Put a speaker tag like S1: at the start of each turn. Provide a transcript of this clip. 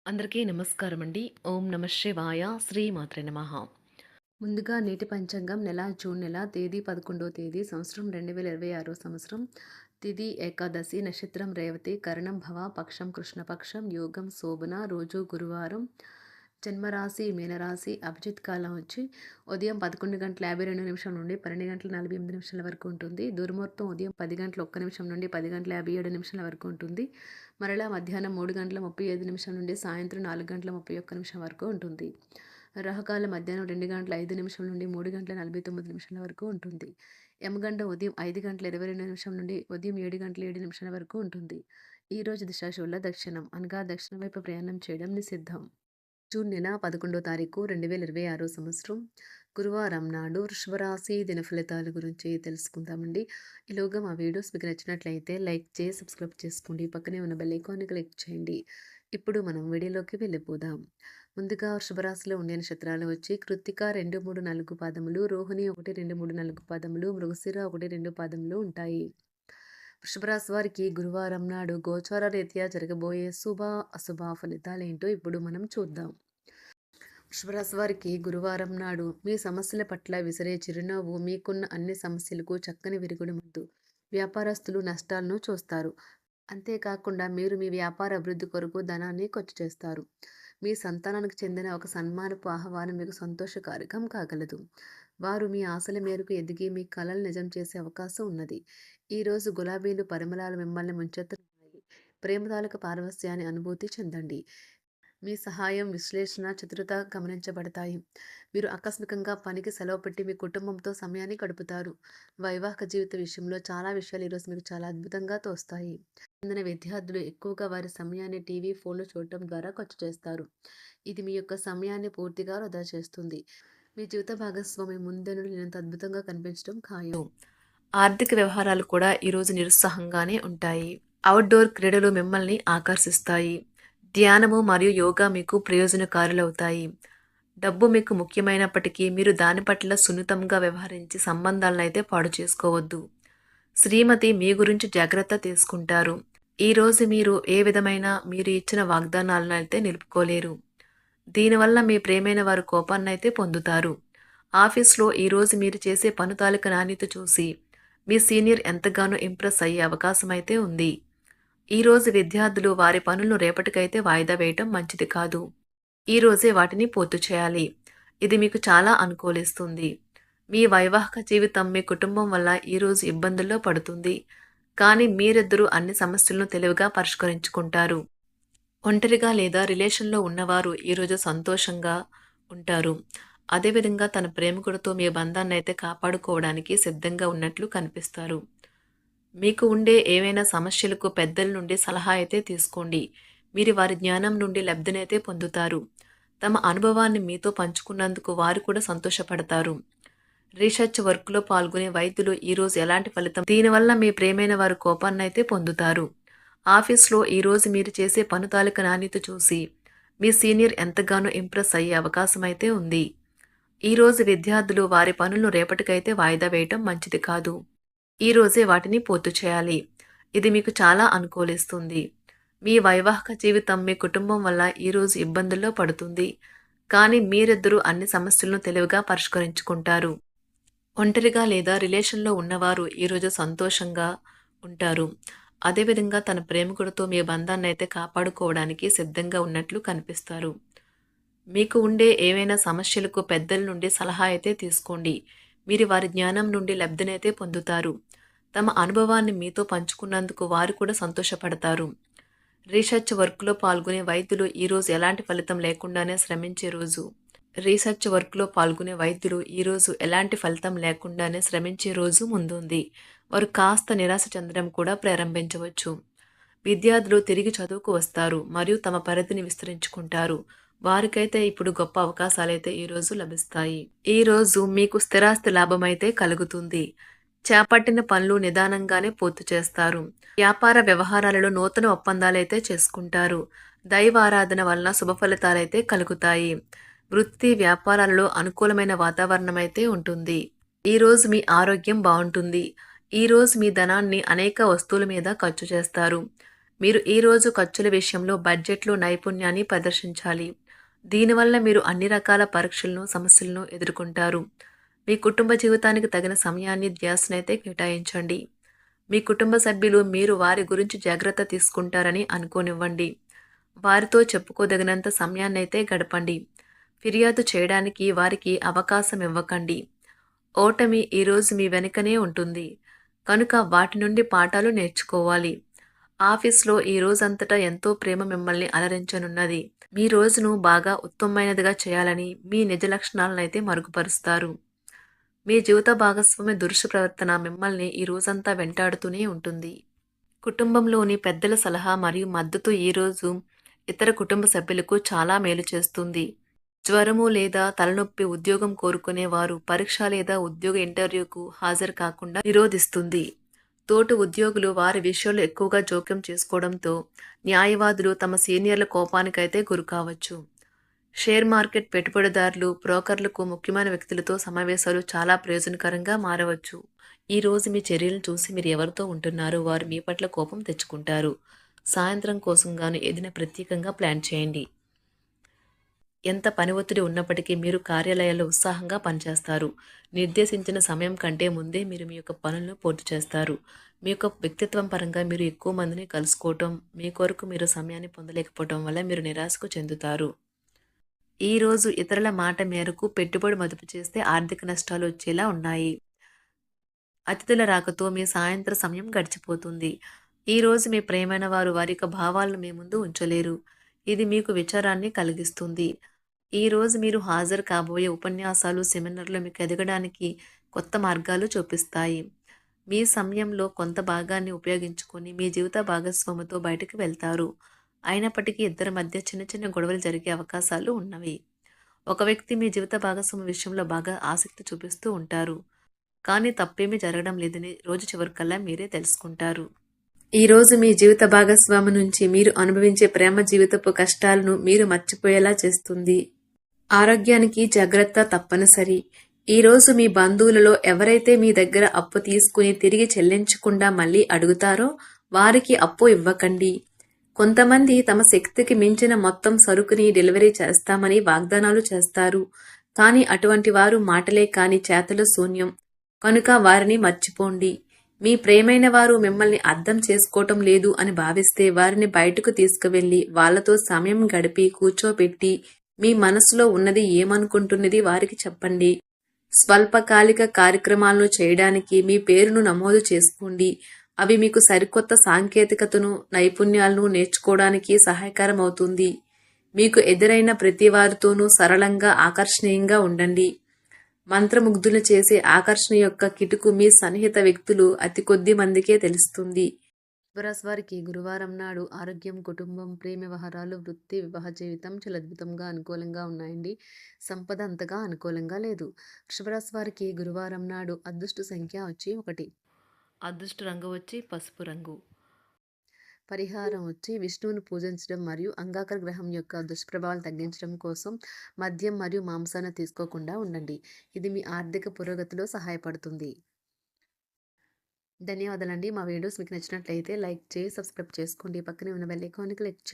S1: అందరికీ నమస్కారం అండి. ఓం నమ శివాయ. శ్రీమాత్రే నమః. ముందుగా నేటి పంచాంగం జూన్ నెల తేదీ 11వ తేదీ సంవత్సరం 2026 సంవత్సరం. తిథి ఏకాదశి, నక్షత్రం రేవతి, కరణం భవ, పక్షం కృష్ణపక్షం, యోగం శోభన, రోజు గురువారం. జన్మరాశి మీనరాశి. అభిజిత్ కాలం వచ్చి ఉదయం 11:52 నుండి 12:48 వరకు ఉంటుంది. దుర్ముహూర్తం ఉదయం 10:01 నుండి 10:57 వరకు ఉంటుంది. మరలా మధ్యాహ్నం 3:35 నుండి సాయంత్రం 4:31 వరకు ఉంటుంది. రాహుకాలం మధ్యాహ్నం 2:05 నుండి 3:49 వరకు ఉంటుంది. యమగండం ఉదయం 5:22 నుండి ఉదయం 7:07 వరకు ఉంటుంది. ఈ రోజు దిశాశూల దక్షిణం అనగా దక్షిణం వైపు ప్రయాణం చేయడం నిషిద్ధం. జూన్ నెల 11వ తారీఖు 2026 సంవత్సరం గురువారం నాడు వృషభరాశి దిన ఫలితాల గురించి తెలుసుకుందామండి. ఈలోగా మా వీడియోస్ మీకు నచ్చినట్లయితే లైక్ చేసి సబ్స్క్రైబ్ చేసుకోండి. పక్కనే ఉన్న బెల్ ఐకాన్ని క్లిక్ చేయండి. ఇప్పుడు మనం వీడియోలోకి వెళ్ళిపోదాం. ముందుగా వృషభరాశిలో ఉండే నక్షత్రాలు వచ్చి కృత్తిక 2, 3, 4 పాదములు, రోహిణి 1, 2, 3, 4 పాదములు, మృగశిర 1, 2 పాదములు ఉంటాయి. వృషభరాశి వారికి గురువారం నాడు గోచార రీత్యా జరగబోయే శుభ అశుభ ఫలితాలేంటో ఇప్పుడు మనం చూద్దాం. వృషభరాశి వారికి గురువారం నాడు మీ సమస్యల పట్ల విసిరే చిరునవ్వు మీకున్న అన్ని సమస్యలకు చక్కని విరుగుడు మందు. వ్యాపారస్తులు నష్టాలను చూస్తారు. అంతేకాకుండా మీరు మీ వ్యాపార అభివృద్ధి కొరకు ధనాన్ని ఖర్చు చేస్తారు. మీ సంతానానికి చెందిన ఒక సన్మానపు ఆహ్వానం మీకు సంతోషకారకం కాగలదు. వారు మీ ఆశల మేరకు ఎదిగి మీ కలలు నిజం చేసే అవకాశం ఉన్నది. ఈరోజు గులాబీలు పరిమళాలు మిమ్మల్ని ముంచెత్తుతున్నాయి. ప్రేమ తాలూకు పారవస్యాన్ని అనుభూతి చెందండి. మీ సహాయం, విశ్లేషణ, చతురత గమనించబడతాయి. మీరు ఆకస్మికంగా పనికి సెలవు పెట్టి మీ కుటుంబంతో సమయాన్ని గడుపుతారు. వైవాహిక జీవిత విషయంలో చాలా విషయాలు ఈరోజు మీకు చాలా అద్భుతంగా తోస్తాయి. చెందిన విద్యార్థులు ఎక్కువగా వారి సమయాన్ని టీవీ, ఫోన్లు చూడటం ద్వారా ఖర్చు చేస్తారు. ఇది మీ యొక్క సమయాన్ని పూర్తిగా వృధా చేస్తుంది. మీ జీవిత భాగస్వామి ముందెన్నడూ లేనంత అద్భుతంగా కనిపించడం ఖాయం. ఆర్థిక వ్యవహారాలు కూడా ఈరోజు నిరుత్సాహంగానే ఉంటాయి. అవుట్డోర్ క్రీడలు మిమ్మల్ని ఆకర్షిస్తాయి. ధ్యానము మరియు యోగా మీకు ప్రయోజనకారులవుతాయి. డబ్బు మీకు ముఖ్యమైనప్పటికీ మీరు దాని పట్ల సున్నితంగా వ్యవహరించి సంబంధాలను అయితే పాడు చేసుకోవద్దు. శ్రీమతి మీ గురించి జాగ్రత్త తీసుకుంటారు. ఈరోజు మీరు ఏ విధమైన మీరు ఇచ్చిన వాగ్దానాలను అయితే నిలుపుకోలేరు. దీనివల్ల మీ ప్రేమైన వారు కోపాన్నైతే పొందుతారు. ఆఫీస్లో ఈరోజు మీరు చేసే పను తాలూకు నాణ్యత చూసి మీ సీనియర్ ఎంతగానో ఇంప్రెస్ అయ్యే అవకాశం అయితే ఉంది. ఈరోజు విద్యార్థులు వారి పనులను రేపటికైతే వాయిదా వేయటం మంచిది కాదు. ఈరోజే వాటిని పూర్తి చేయాలి. ఇది మీకు చాలా అనుకూలిస్తుంది. మీ వైవాహిక జీవితం మీ కుటుంబం వల్ల ఈరోజు ఇబ్బందుల్లో పడుతుంది. కానీ మీరిద్దరూ అన్ని సమస్యలను తెలివిగా పరిష్కరించుకుంటారు. ఒంటరిగా లేదా రిలేషన్లో ఉన్నవారు ఈరోజు సంతోషంగా ఉంటారు. అదేవిధంగా తన ప్రేమికుడితో మీ బంధాన్ని అయితే కాపాడుకోవడానికి సిద్ధంగా ఉన్నట్లు కనిపిస్తారు. మీకు ఉండే ఏవైనా సమస్యలకు పెద్దల నుండి సలహా అయితే తీసుకోండి. మీరు వారి జ్ఞానం నుండి లబ్ధినైతే పొందుతారు. తమ అనుభవాన్ని మీతో పంచుకున్నందుకు వారు కూడా సంతోషపడతారు. రీసెర్చ్ వర్క్లో పాల్గొనే వైద్యులు ఈరోజు ఎలాంటి ఫలితం దీనివల్ల మీ ప్రేమైన వారు కోపాన్నైతే పొందుతారు. ఆఫీస్లో ఈరోజు మీరు చేసే పను తాలూకు నాణ్యత చూసి మీ సీనియర్ ఎంతగానో ఇంప్రెస్ అయ్యే అవకాశం అయితే ఉంది. ఈరోజు విద్యార్థులు వారి పనులను రేపటికైతే వాయిదా వేయటం మంచిది కాదు. ఈరోజే వాటిని పూర్తి చేయాలి. ఇది మీకు చాలా అనుకూలిస్తుంది. మీ వైవాహిక జీవితం మీ కుటుంబం వల్ల ఈరోజు ఇబ్బందుల్లో పడుతుంది. కానీ మీరిద్దరూ అన్ని సమస్యలను తెలివిగా పరిష్కరించుకుంటారు. ఒంటరిగా లేదా రిలేషన్లో ఉన్నవారు ఈరోజు సంతోషంగా ఉంటారు. అదేవిధంగా తన ప్రేమికుడితో మీ బంధాన్ని అయితే కాపాడుకోవడానికి సిద్ధంగా ఉన్నట్లు కనిపిస్తారు. మీకు ఉండే ఏవైనా సమస్యలకు పెద్దల నుండి సలహా అయితే తీసుకోండి. మీరు వారి జ్ఞానం నుండి లబ్ధినైతే పొందుతారు. తమ అనుభవాన్ని మీతో పంచుకున్నందుకు వారు కూడా సంతోషపడతారు. రీసెర్చ్ వర్క్లో పాల్గొనే వైద్యులు ఈరోజు ఎలాంటి ఫలితం లేకుండానే శ్రమించే రోజు. రీసెర్చ్ వర్క్లో పాల్గొనే వైద్యులు ఈరోజు ఎలాంటి ఫలితం లేకుండానే శ్రమించే రోజు ముందుంది. వారు కాస్త నిరాశ చెందడం కూడా ప్రారంభించవచ్చు. విద్యార్థులు తిరిగి చదువుకు వస్తారు మరియు తమ పరిధిని విస్తరించుకుంటారు. వారికైతే ఇప్పుడు గొప్ప అవకాశాలైతే ఈరోజు లభిస్తాయి. ఈరోజు మీకు స్థిరాస్తి లాభమైతే కలుగుతుంది. చేపట్టిన పనులు నిదానంగానే పూర్తి చేస్తారు. వ్యాపార వ్యవహారాలలో నూతన ఒప్పందాలైతే చేసుకుంటారు. దైవారాధన వలన శుభ ఫలితాలైతే కలుగుతాయి. వృత్తి వ్యాపారాలలో అనుకూలమైన వాతావరణం అయితే ఉంటుంది. ఈరోజు మీ ఆరోగ్యం బాగుంటుంది. ఈరోజు మీ ధనాన్ని అనేక వస్తువుల మీద ఖర్చు చేస్తారు. మీరు ఈరోజు ఖర్చుల విషయంలో బడ్జెట్లో నైపుణ్యాన్ని ప్రదర్శించాలి. దీనివల్ల మీరు అన్ని రకాల పరీక్షలను, సమస్యలను ఎదుర్కొంటారు. మీ కుటుంబ జీవితానికి తగిన సమయాన్ని, ధ్యాసనైతే కేటాయించండి. మీ కుటుంబ సభ్యులు మీరు వారి గురించి జాగ్రత్త తీసుకుంటారని అనుకోనివ్వండి. వారితో చెప్పుకోదగినంత సమయాన్నైతే గడపండి. ఫిర్యాదు చేయడానికి వారికి అవకాశం ఇవ్వకండి. ఓటమి ఈరోజు మీ వెనుకనే ఉంటుంది. కనుక వాటి నుండి పాఠాలు నేర్చుకోవాలి. ఆఫీస్‌లో ఈ రోజంతటా ఎంతో ప్రేమ మిమ్మల్ని అలరించనున్నది. మీ రోజును బాగా ఉత్తమమైనదిగా చేయాలని మీ నిజ లక్షణాలనైతే మరుగుపరుస్తారు. మీ జీవిత భాగస్వామి దురుసు ప్రవర్తన మిమ్మల్ని ఈ రోజంతా వెంటాడుతూనే ఉంటుంది. కుటుంబంలోని పెద్దల సలహా మరియు మద్దతు ఈరోజు ఇతర కుటుంబ సభ్యులకు చాలా మేలు చేస్తుంది. జ్వరము లేదా తలనొప్పి ఉద్యోగం కోరుకునే వారు పరీక్ష లేదా ఉద్యోగ ఇంటర్వ్యూకు హాజరు కాకుండా నిరోధిస్తుంది. తోటి ఉద్యోగులు వారి విషయాల్లో ఎక్కువగా జోక్యం చేసుకోవడంతో న్యాయవాదులు తమ సీనియర్ల కోపానికైతే గురికావచ్చు. షేర్ మార్కెట్ పెట్టుబడిదారులు, బ్రోకర్లకు ముఖ్యమైన వ్యక్తులతో సమావేశాలు చాలా ప్రయోజనకరంగా మారవచ్చు. ఈ రోజు మీ చర్యలను చూసి మీరు ఎవరితో ఉంటున్నారో వారు మీ పట్ల కోపం తెచ్చుకుంటారు. సాయంత్రం కోసం గాను ఏదైనా ప్రత్యేకంగా ప్లాన్ చేయండి. ఎంత పని ఒత్తిడి ఉన్నప్పటికీ మీరు కార్యాలయాల్లో ఉత్సాహంగా పనిచేస్తారు. నిర్దేశించిన సమయం కంటే ముందే మీరు మీ యొక్క పనులను పూర్తి చేస్తారు. మీ యొక్క వ్యక్తిత్వం పరంగా మీరు ఎక్కువ మందిని కలుసుకోవటం, మీ కొరకు మీరు సమయాన్ని పొందలేకపోవటం వల్ల మీరు నిరాశకు చెందుతారు. ఈరోజు ఇతరుల మాట మేరకు పెట్టుబడి మదుపు చేస్తే ఆర్థిక నష్టాలు వచ్చేలా ఉన్నాయి. అతిథుల రాకతో మీ సాయంత్ర సమయం గడిచిపోతుంది. ఈరోజు మీ ప్రియమైన వారు వారి యొక్క భావాలను మీ ముందు ఉంచలేరు. ఇది మీకు విచారాన్ని కలిగిస్తుంది. ఈరోజు మీరు హాజరు కాబోయే ఉపన్యాసాలు, సెమినార్లు మీకు ఎదగడానికి కొత్త మార్గాలు చూపిస్తాయి. మీ సమయంలో కొంత భాగాన్ని ఉపయోగించుకొని మీ జీవిత భాగస్వామితో బయటకు వెళ్తారు. అయినప్పటికీ ఇద్దరి మధ్య చిన్న చిన్న గొడవలు జరిగే అవకాశాలు ఉన్నవి. ఒక వ్యక్తి మీ జీవిత భాగస్వామి విషయంలో బాగా ఆసక్తి చూపిస్తూ ఉంటారు. కానీ తప్పేమీ జరగడం లేదని రోజు చివరికల్లా మీరే తెలుసుకుంటారు. ఈరోజు మీ జీవిత భాగస్వామి నుంచి మీరు అనుభవించే ప్రేమ జీవితపు కష్టాలను మీరు మర్చిపోయేలా చేస్తుంది. ఆరోగ్యానికి జాగ్రత్త తప్పనిసరి. ఈరోజు మీ బంధువులలో ఎవరైతే మీ దగ్గర అప్పు తీసుకుని తిరిగి చెల్లించకుండా మళ్ళీ అడుగుతారో వారికి అప్పు ఇవ్వకండి. కొంతమంది తమ శక్తికి మించిన మొత్తం సరుకుని డెలివరీ చేస్తామని వాగ్దానాలు చేస్తారు. కానీ అటువంటి వారు మాటలే కాని చేతలు శూన్యం. కనుక వారిని మర్చిపోండి. మీ ప్రియమైన వారు మిమ్మల్ని అర్థం చేసుకోవటం లేదు అని భావిస్తే వారిని బయటకు తీసుకువెళ్ళి వాళ్లతో సమయం గడిపి కూర్చోబెట్టి మీ మనసులో ఉన్నది ఏమనుకుంటున్నది వారికి చెప్పండి. స్వల్పకాలిక కార్యక్రమాలను చేయడానికి మీ పేరును నమోదు చేసుకోండి. అవి మీకు సరికొత్త సాంకేతికతను, నైపుణ్యాలను నేర్చుకోవడానికి సహాయకరం అవుతుంది. మీకు ఎదురైన ప్రతి వారితోనూ సరళంగా, ఆకర్షణీయంగా ఉండండి. మంత్రముగ్ధులు చేసే ఆకర్షణ యొక్క కిటుకు మీ సన్నిహిత వ్యక్తులు అతి కొద్ది మందికే తెలుస్తుంది. వృషభరాశి వారికి గురువారం నాడు ఆరోగ్యం, కుటుంబం, ప్రేమ వ్యవహారాలు, వృత్తి, వివాహ జీవితం చాలా అద్భుతంగా అనుకూలంగా ఉన్నాయండి. సంపద అంతగా అనుకూలంగా లేదు. వృషభరాశి వారికి గురువారం నాడు అదృష్ట సంఖ్య వచ్చి 1. అదృష్ట రంగు వచ్చి పసుపు రంగు. పరిహారం వచ్చి విష్ణువును పూజించడం మరియు అంగారక గ్రహం యొక్క దుష్ప్రభావాలు తగ్గించడం కోసం మద్యం మరియు మాంసాన్ని తీసుకోకుండా ఉండండి. ఇది మీ ఆర్థిక పురోగతిలో సహాయపడుతుంది. ధన్యవాదాలండి. మా వీడియోస్ మీకు నచ్చినట్లయితే లైక్ చేసి సబ్స్క్రైబ్ చేసుకోండి. పక్కనే ఉన్న బెల్ ఐకాన్‌ని క్లిక్ చేయండి.